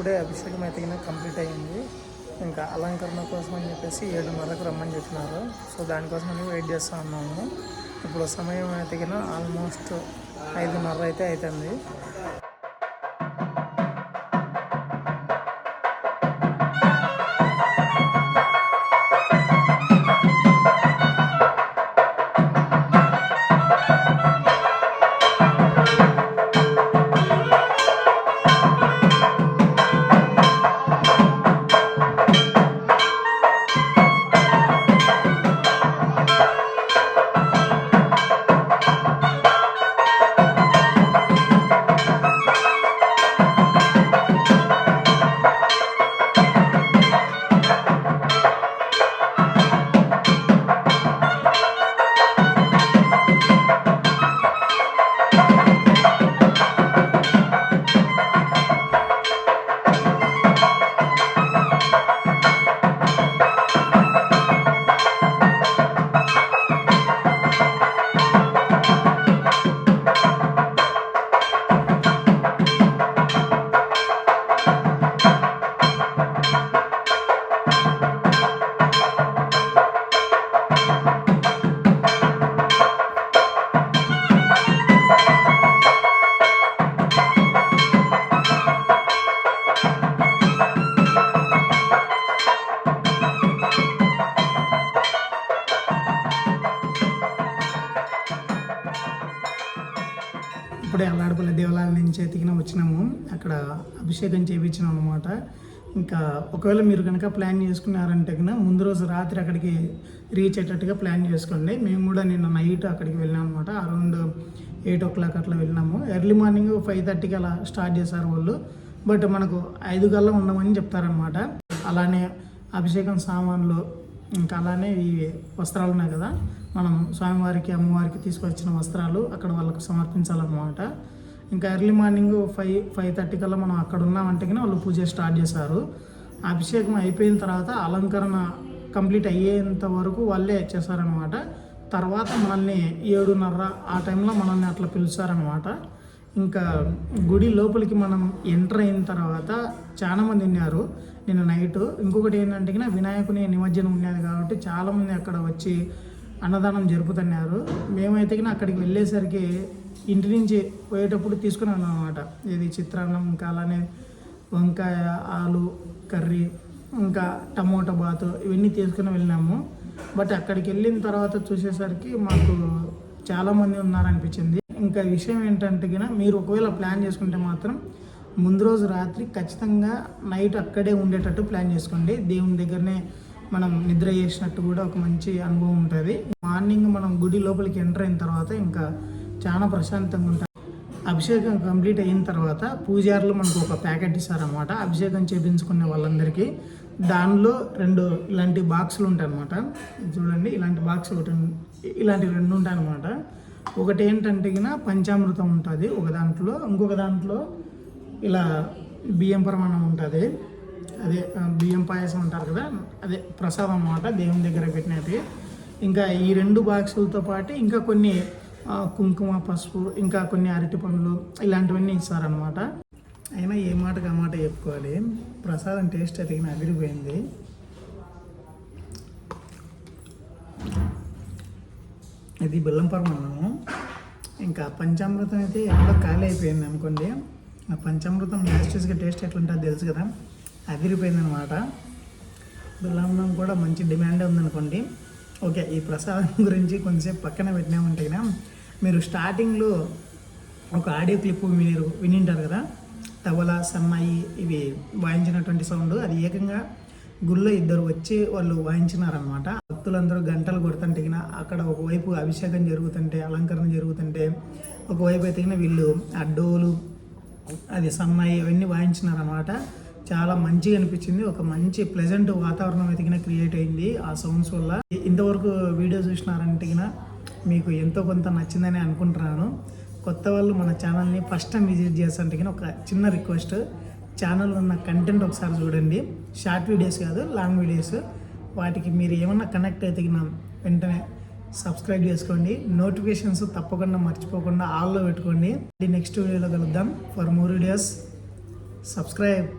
ఇప్పుడే అభిషేకం అయితే కంప్లీట్ అయ్యింది. ఇంకా అలంకరణ కోసం అని చెప్పేసి 7:30కు రమ్మని చెప్పినారు. సో దానికోసం వెయిట్ చేస్తూ ఉన్నాము. ఇప్పుడు సమయం అయితే ఆల్మోస్ట్ 5:30 అయితే అవుతుంది. ఇప్పుడే అల్లాడపల్లి దేవాలయం నుంచి ఎతికిన వచ్చినాము. అక్కడ అభిషేకం చేయించినాం అనమాట. ఇంకా ఒకవేళ మీరు కనుక ప్లాన్ చేసుకున్నారంటే కనుక ముందు రోజు రాత్రి అక్కడికి రీచ్ అయ్యేటట్టుగా ప్లాన్ చేసుకోండి. మేము కూడా నిన్న నైట్ అక్కడికి వెళ్ళాం అనమాట. అరౌండ్ 8 o'clock అట్లా వెళ్ళినాము. ఎర్లీ మార్నింగ్ 5:30కి అలా స్టార్ట్ చేశారు వాళ్ళు. బట్ మనకు 5 గల్లా ఉండమని చెప్తారనమాట. అలానే అభిషేకం సామాన్లు, ఇంకా అలానే ఈ వస్త్రాలు ఉన్నాయి కదా, మనం స్వామివారికి అమ్మవారికి తీసుకొచ్చిన వస్త్రాలు అక్కడ వాళ్ళకు సమర్పించాలన్నమాట. ఇంకా ఎర్లీ మార్నింగ్ 5:30 కల్లా మనం అక్కడ ఉన్నామంటే కానీ వాళ్ళు పూజ స్టార్ట్ చేశారు. అభిషేకం అయిపోయిన తర్వాత అలంకరణ కంప్లీట్ అయ్యేంత వరకు వాళ్ళే చేశారనమాట. తర్వాత మనల్ని 7:30 ఆ టైంలో మనల్ని అట్లా పిలుస్తారనమాట. ఇంకా గుడి లోపలికి మనం ఎంటర్ అయిన తర్వాత చాలామంది ఉన్నారు నిన్న నైట్. ఇంకొకటి ఏంటంటే వినాయకుని నిమజ్జనం ఉన్నది కాబట్టి చాలామంది అక్కడ వచ్చి అన్నదానం జరుపుతున్నారు. మేమైతే అక్కడికి వెళ్ళేసరికి ఇంటి నుంచి పోయేటప్పుడు తీసుకున్నాను అనమాట. ఇది చిత్రాన్నం, ఇంకా అలానే వంకాయ, ఆలు కర్రీ, ఇంకా టమోటా బాతు, ఇవన్నీ తీసుకుని వెళ్ళినాము. బట్ అక్కడికి వెళ్ళిన తర్వాత చూసేసరికి మాకు చాలామంది ఉన్నారనిపించింది. ఇంకా విషయం ఏంటంటే మీరు ఒకవేళ ప్లాన్ చేసుకుంటే మాత్రం ముందు రోజు రాత్రి ఖచ్చితంగా నైట్ అక్కడే ఉండేటట్టు ప్లాన్ చేసుకోండి. దేవుని దగ్గరనే మనం నిద్ర చేసినట్టు కూడా ఒక మంచి అనుభవం ఉంటుంది. మార్నింగ్ మనం గుడి లోపలికి ఎంటర్ అయిన తర్వాత ఇంకా చాలా ప్రశాంతంగా ఉంటుంది. అభిషేకం కంప్లీట్ అయిన తర్వాత పూజారులు మనకు ఒక ప్యాకెట్ ఇస్తారనమాట అభిషేకం చేయించుకునే వాళ్ళందరికీ. దానిలో 2 ఇలాంటి బాక్సులు ఉంటాయి అనమాట. చూడండి, ఇలాంటి బాక్స్ ఒకటి, ఇలాంటి 2 ఉంటాయి అనమాట. ఒకటి ఏంటంటే పంచామృతం ఉంటుంది ఒక దాంట్లో, ఇంకొక దాంట్లో ఇలా బియ్యం పరమాన్నం ఉంటుంది. అదే బియ్యం పాయసం అంటారు కదా, అదే ప్రసాదం అన్నమాట, దేవుని దగ్గర పెట్టినది. ఇంకా ఈ 2 బాక్సులతో పాటు ఇంకా కొన్ని కుంకుమ, పసుపు, ఇంకా కొన్ని అరటి పండ్లు ఇలాంటివన్నీ ఇస్తారనమాట. అయినా ఏ మాటకు ఆ మాట చెప్పుకోవాలి, ప్రసాదం టేస్ట్ అయితే అదిరిపోయింది. ఇది బెల్లం పరమాన్నము. ఇంకా పంచామృతం అయితే ఎక్కడో ఖాళీ అయిపోయింది అనుకోండి. ఆ పంచామృతం లాస్ట్గా టేస్ట్ ఎట్లుంటుందో తెలుసు కదా, అదిరిపోయింది అనమాట. బెల్లం కూడా మంచి డిమాండే ఉందనుకోండి. ఓకే, ఈ ప్రసాదం గురించి కొంచెంసేపు పక్కన పెట్టినామంటే మీరు స్టార్టింగ్లో ఒక ఆడియో క్లిప్ మీరు వినింటారు కదా, తబలా, సన్నాయి ఇవి వాయించినటువంటి సౌండ్. అది ఏకంగా గుళ్ళో 2 వచ్చి వాళ్ళు వాయించినారనమాట. భక్తులందరూ గంటలు కొడుతుంటే అక్కడ ఒకవైపు అభిషేకం జరుగుతుంటే, అలంకరణ జరుగుతుంటే, ఒకవైపు అయితే వీళ్ళు ఆ డోలు, అది సన్నాయి అవన్నీ వాయించినారనమాట. చాలా మంచిగా అనిపించింది. ఒక మంచి ప్లెజెంట్ వాతావరణం అయితే క్రియేట్ అయింది ఆ సౌండ్స్ వల్ల. ఇంతవరకు వీడియో చూసినారంటే మీకు ఎంతో కొంత నచ్చిందని అనుకుంటున్నాను. కొత్త వాళ్ళు మన ఛానల్ని ఫస్ట్ టైం విజిట్ చేస్తుంటే ఒక చిన్న రిక్వెస్ట్, ఛానల్లో ఉన్న కంటెంట్ ఒకసారి చూడండి. షార్ట్ వీడియోస్ కాదు, లాంగ్ వీడియోస్. వాటికి మీరు ఏమన్నా కనెక్ట్ అయితే వెంటనే సబ్స్క్రైబ్ చేసుకోండి. నోటిఫికేషన్స్ తప్పకుండా మర్చిపోకుండా ఆల్లో పెట్టుకోండి. నెక్స్ట్ వీడియోలో కలుద్దాం. For more videos subscribe.